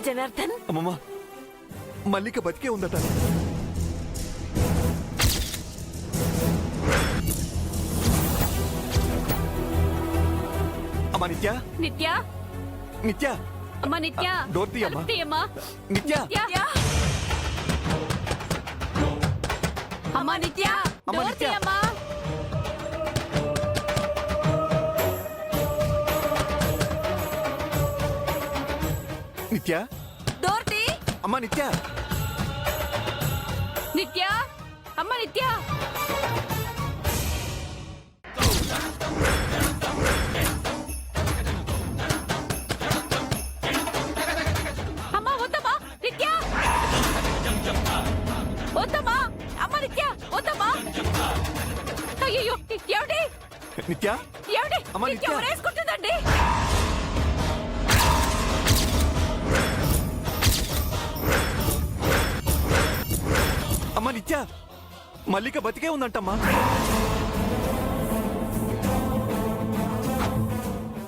జనార్దన్? అమ్మమ్మ, మల్లిక బతికే ఉందట. అమ్మా నిత్య, నిత్య, నిత్య, అమ్మా నిత్య, డోర్ తీయమ్మా. తీయమ్మా. నిత్య, అమ్మా నిత్య, అమ్మా డోర్ నిత్య. తీయమ్మా. నిత్య, డోర్ తీ. అమ్మా నిత్య. నిత్య, అమ్మా నిత్య. అమ్మా వద్దమ్మా నిత్య, వద్దమ్మా. అమ్మా నిత్య, వద్దమ్మా. అయ్యో ఏమిటి నిత్య, ఏమిటి అమ్మా నిత్య నిత్య. ఊరేసుకుంటుందండి. అమ్మా నిత్య, మల్లిక బతికే ఉందంటమ్మా.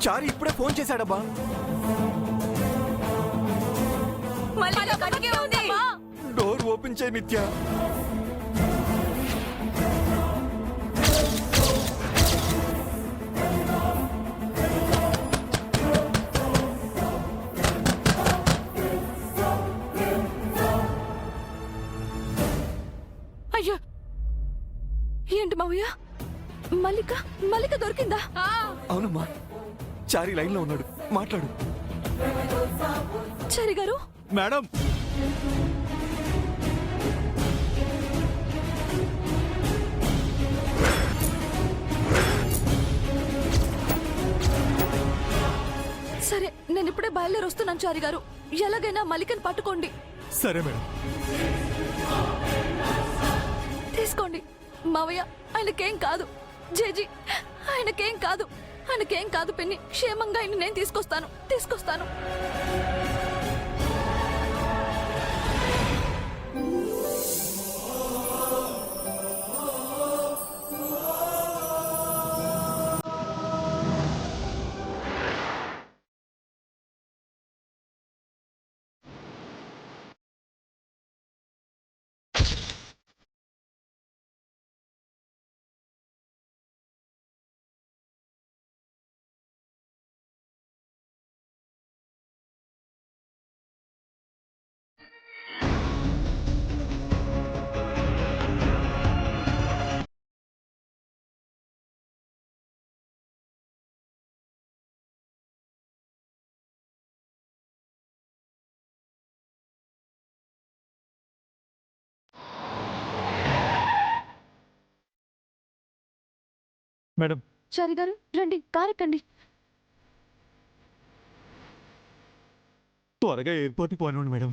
చారి ఇప్పుడే ఫోన్ చేశాడబ్బా. మల్లిక బతికే ఉంది. డోర్ ఓపెన్ చేయి నిత్య. అయ్యో ఏంటి మావయ్య, మల్లిక మల్లిక దొరికిందా? అవునమ్మా, చారి లైన్ లో ఉన్నాడు, మాట్లాడు. చారి గారు. మేడం, సరే నేను ఇప్పుడే బయలుదేరి వస్తున్నాను చారి గారు. ఎలాగైనా మల్లికని పట్టుకోండి. సరే మేడం. తీసుకోండి మావయ్య, ఆయనకేం కాదు. జేజీ, ఆయనకేం కాదు, ఆయనకేం కాదు పిన్ని. క్షేమంగా ఆయన నేను తీసుకొస్తాను. మేడం, చారి గారు రండి, కారెక్కండి. త్వరగా ఎయిర్పోర్ట్కి పోనివ్వండి మేడం.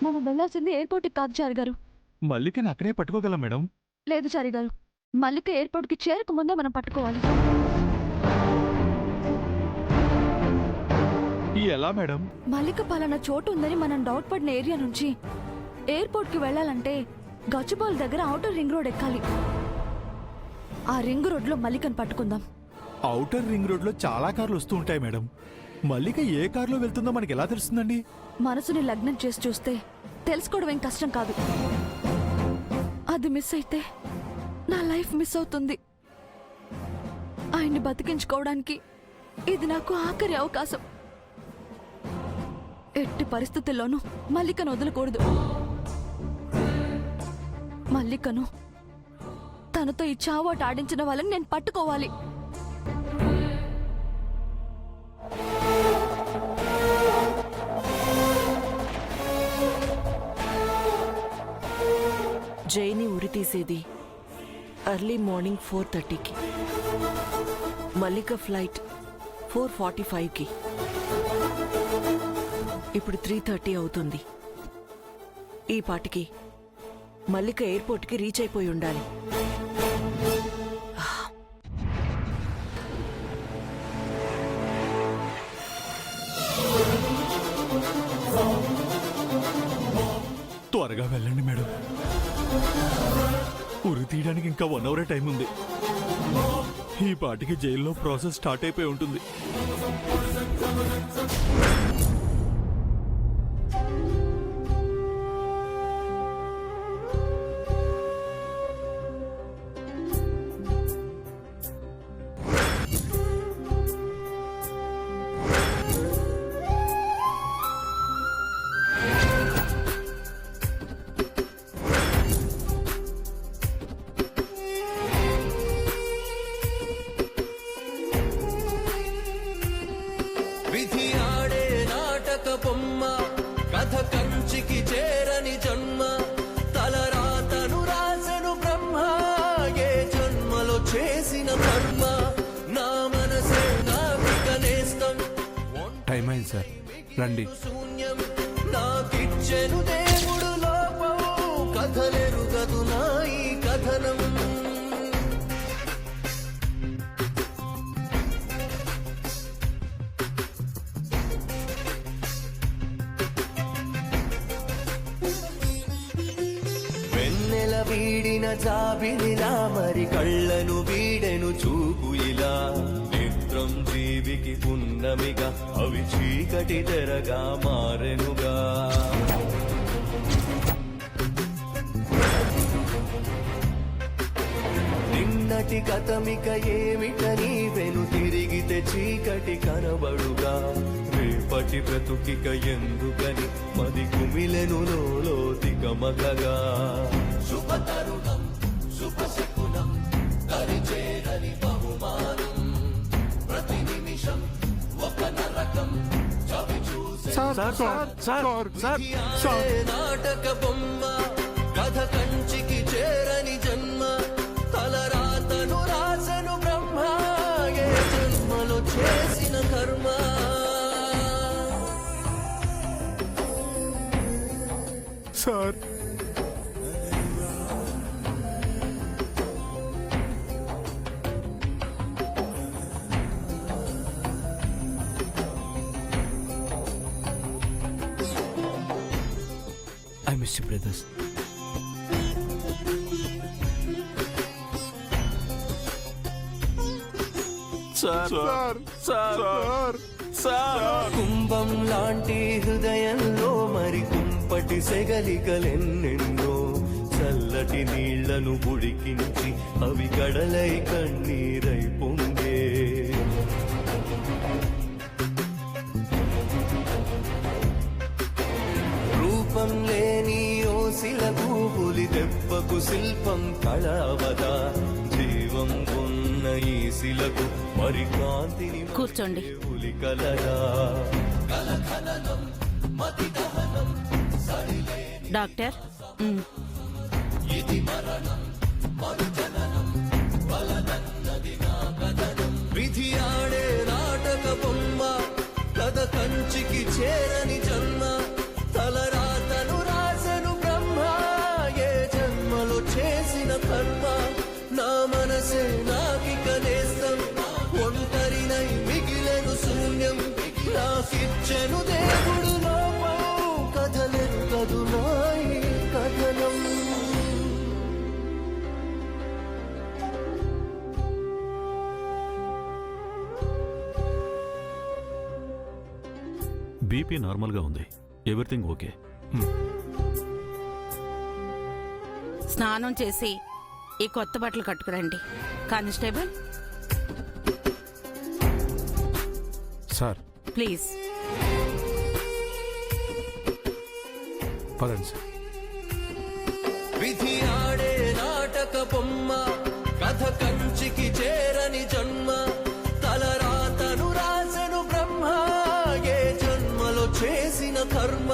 మనం వెళ్ళాల్సింది ఎయిర్పోర్ట్కి కాదు చారి గారు. మల్లికని అక్కడే పట్టుకోగలం మేడం. లేదు చారి గారు, మల్లిక ఎయిర్పోర్ట్కి చేరక ముందే మనం పట్టుకోవాలి. ఎలా మేడం? మల్లిక పలానా చోటు ఉందని మనం డౌట్ పడిన ఏరియా నుంచి ఎయిర్పోర్ట్కి వెళ్ళాలంటే గచ్చిబౌల్ దగ్గర ఔటర్ రింగ్ రోడ్ ఎక్కాలి. ఆ రింగ్ రోడ్లో మల్లికను పట్టుకుందాం. ఔటర్ రింగ్ రోడ్ లో చాలా కార్లు వస్తూ ఉంటాయి మేడం. మల్లిక ఏ కారులో వెళ్తుందో మనకి ఎలా తెలుస్తుందండి? మనసుని లగ్నం చేసి చూస్తే తెలుసుకోవడం ఏం కష్టం కాదు. అది మిస్ అయితే నా లైఫ్ మిస్ అవుతుంది. ఆయన్ని బతికించుకోవడానికి ఇది నాకు ఆఖరి అవకాశం. ఎట్టి పరిస్థితుల్లోనూ మల్లికను వదలకూడదు. మల్లికను తనతో ఈ చావాట ఆడించిన వాళ్ళని నేను పట్టుకోవాలి. జైని ఉరి తీసేది ఎర్లీ మార్నింగ్ 4:30కి, మల్లిక ఫ్లైట్ 4:45కి. ఇప్పుడు 3:30 అవుతుంది. ఈ పాటికి మల్లిక ఎయిర్పోర్ట్కి రీచ్ అయిపోయి ఉండాలి. త్వరగా వెళ్ళండి మేడం. ఉరి తీయడానికి ఇంకా 1 అవర్ టైం ఉంది. ఈ పాటికి జైల్లో ప్రాసెస్ స్టార్ట్ అయిపోయి ఉంటుంది. విధి ఆడే నాటక బొమ్మ కథ కంచికి చేరని జన్మ తలరాతను రాసెను బ్రహ్మ ఏ జన్మలో చేసిన కర్మ నా మనసే నాకిక నేస్తం టైం అయింది సార్, రండి. శూన్యం నాకిచ్చెను దేవుడు లోపం కథలెరుగదు నా ఈ కథనం వెన్నెల వీడిన జాబిలిలా మరి కళ్ళను వీడెను చూపు ఇలా నేత్రం జీవికి పున్నమిగా అవి చీకటి తెరగా మారెనుగా నిన్నటి కథమిక ఏమిటని వెను తిరిగితే చీకటి కనబడుగా రేపటి బ్రతుకిక ఎందుకని మది కుమిలెను లోతిక మగగా శుభతరుణం శుభశకునం దరిచేరని బహుమానం ప్రతి నిమిషం ఒక నరకం చవి చూసే నాటక బొమ్మ కథ కంచికి చేరని జన్మ తలరాతను రాసెను బ్రహ్మ ఏ జన్మలో చేసిన కర్మ sir, I miss you brothers. కుంభం లాంటి హృదయంలో మరి కుంపటి సెగలికలెన్నెన్నో చల్లటి నీళ్లను ఉడికించి అవి కడలై కన్నీరై పొంగే రూపం లేని ఓసిలకు పులి దెబ్బకు శిల్పం కళావదా జీవం ఉన్న ఈ శిలకు మరి కాంతిని కూర్చోండి. పులి కలదా డాక్టర్ విధి ఆడే నాటక బొమ్మ కథ కంచికి చేరని జన్మ తలరాతను రాసెను బ్రహ్మ ఏ జన్మలో చేసిన కర్మ నా మనసే నాకిక నేస్తం ఒంటరినై మిగిలెను శూన్యం నాకిచ్చెను దేవుడు లోపం కథలెరుగదు నా ఈ కథనం బీపీ నార్మల్గా ఉంది, ఎవ్రీథింగ్ ఓకే. స్నానం చేసి ఈ కొత్త బట్టలు కట్టుకురండి. Constable sir, please. పదండి సార్. విధి ఆడే నాటక బొమ్మ కథ కంచికి చేరని జన్మ తలరాతను రాసెను బ్రహ్మ ఏ జన్మలో చేసిన కర్మ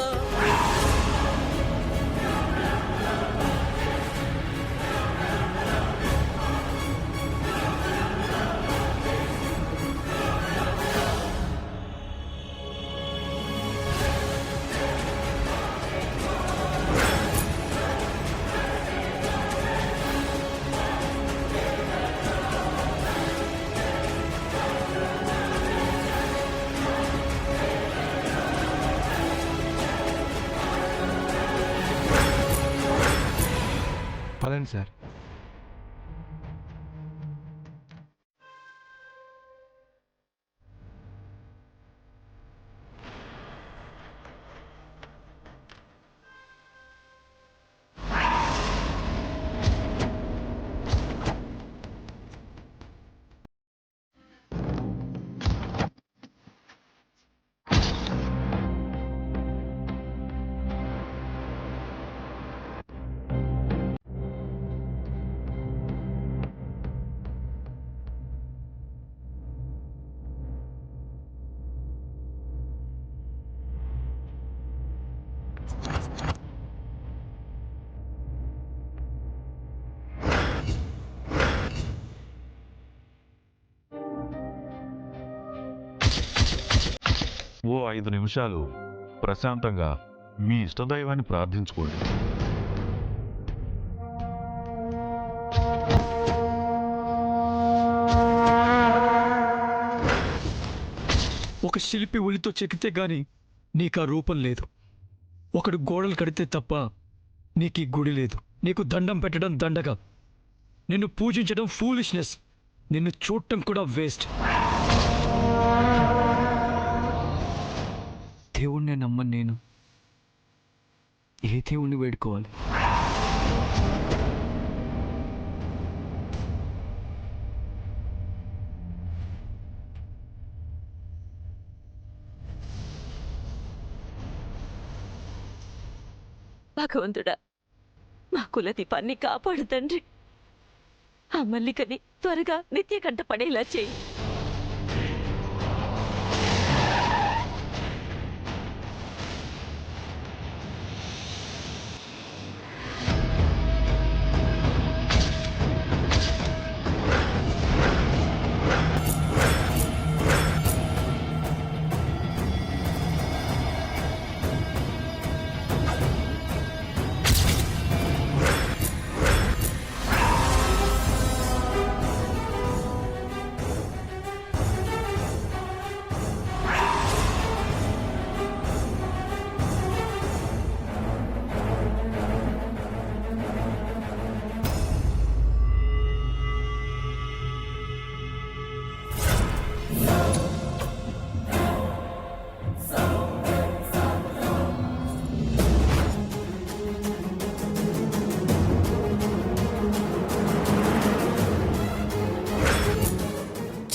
పదండి సార్. ఓ 5 నిమిషాలు ప్రశాంతంగా మీ ఇష్టదైవాన్ని ప్రార్థించుకోండి. ఒక శిల్పి ఉలితో చెక్కితే గాని నీకు ఆ రూపం లేదు. ఒకడు గోడలు కడితే తప్ప నీకు ఈ గుడి లేదు. నీకు దండం పెట్టడం దండగా, నిన్ను పూజించడం ఫూలిష్నెస్, నిన్ను చూడటం కూడా వేస్ట్. దేవుణ్ణే నమ్మని నేను ఏ దేవుణ్ణి వేడుకోవాలి? భగవంతుడా, మా కుల దీపాన్ని కాపాడు తండ్రి. ఆ మల్లికని త్వరగా నిత్య కంట పడేలా చేయి.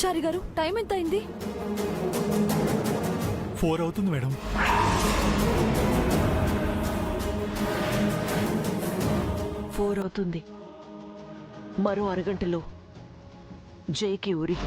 చారి గారు, టైం ఎంత అయింది? 4 అవుతుంది మేడం. 4 అవుతుంది. మరో అరగంటలో జైకి ఊరి.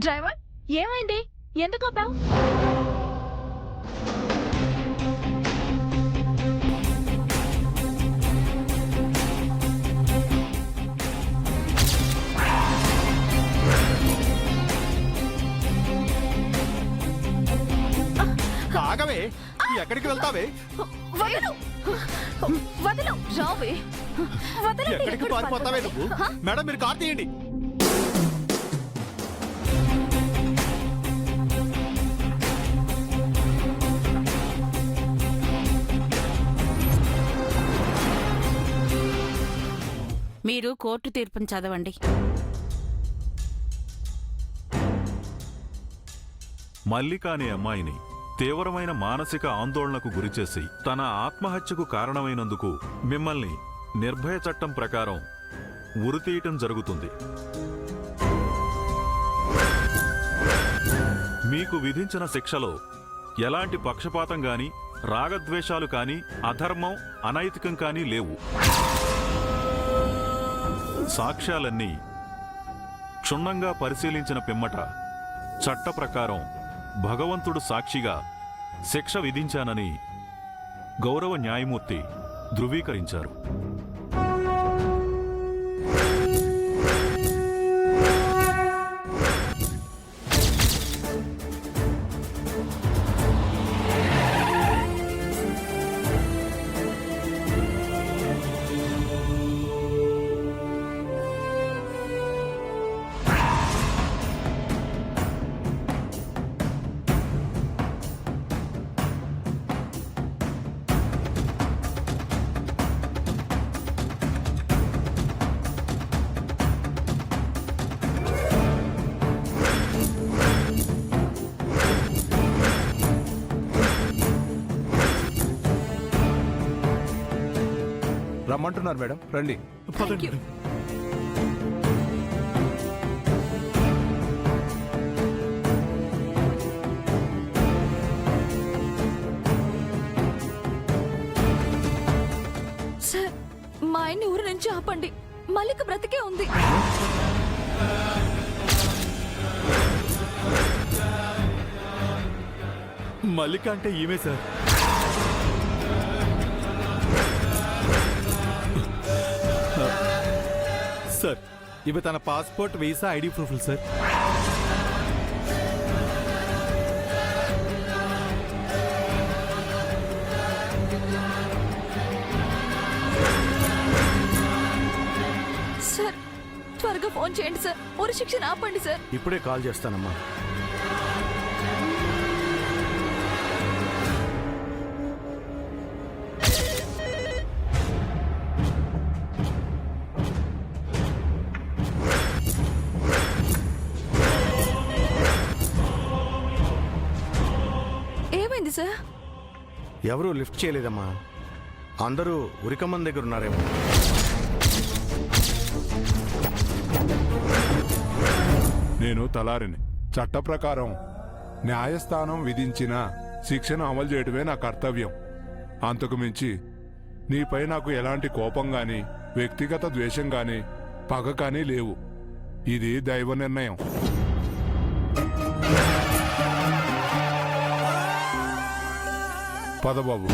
డ్రైవర్, ఏమైంది? ఎందుకు ఆపావు? ఆగవే, ఎక్కడికి వెళ్తావే? వదలు, వదలు, రావే, వదలండి. ఎక్కడికి పారిపోతావే నువ్వు? మేడం, మీరు కార్ తీయండి. మీరు కోర్టు తీర్పును చదవండి. మల్లిక అనే అమ్మాయిని తీవ్రమైన మానసిక ఆందోళనకు గురిచేసి తన ఆత్మహత్యకు కారణమైనందుకు మిమ్మల్ని నిర్భయ చట్టం ప్రకారం ఉరితీయటం జరుగుతుంది. మీకు విధించిన శిక్షలో ఎలాంటి పక్షపాతం గాని, రాగద్వేషాలు కాని, అధర్మం, అనైతికం కాని లేవు. సాక్ష్యాలన్నీ క్షుణ్ణంగా పరిశీలించిన పిమ్మట చట్ట ప్రకారం భగవంతుడు సాక్షిగా శిక్ష విధించానని గౌరవ న్యాయమూర్తి ధృవీకరించారు. రమ్మంటున్నారు మేడం, రండి. పదండి you. మేడం. సార్ మా ఆయన్ని ఊరు నుంచి ఆపండి, మల్లిక బ్రతికే ఉంది. మల్లిక అంటే ఈమె సార్. సార్ ఇవి తన పాస్పోర్ట్, వీసా, ఐడి ప్రూఫ్లు సార్. సార్ త్వరగా ఫోన్ చేయండి సార్, ఊరి శిక్షణ ఆపండి సార్. ఇప్పుడే కాల్ చేస్తానమ్మా. ఏమైంది సార్? ఎవరూ లిఫ్ట్ చేయలేదమ్మా. అందరూ ఉరికమ్మన్ దగ్గర ఉన్నారేమో. నేను తలారిని. చట్ట ప్రకారం న్యాయస్థానం విధించిన శిక్షను అమలు చేయడమే నా కర్తవ్యం. అంతకు మించి నీపై నాకు ఎలాంటి కోపం గాని, వ్యక్తిగత ద్వేషం గాని, పగ కానీ లేవు. ఇది దైవ నిర్ణయం. పద బాబు.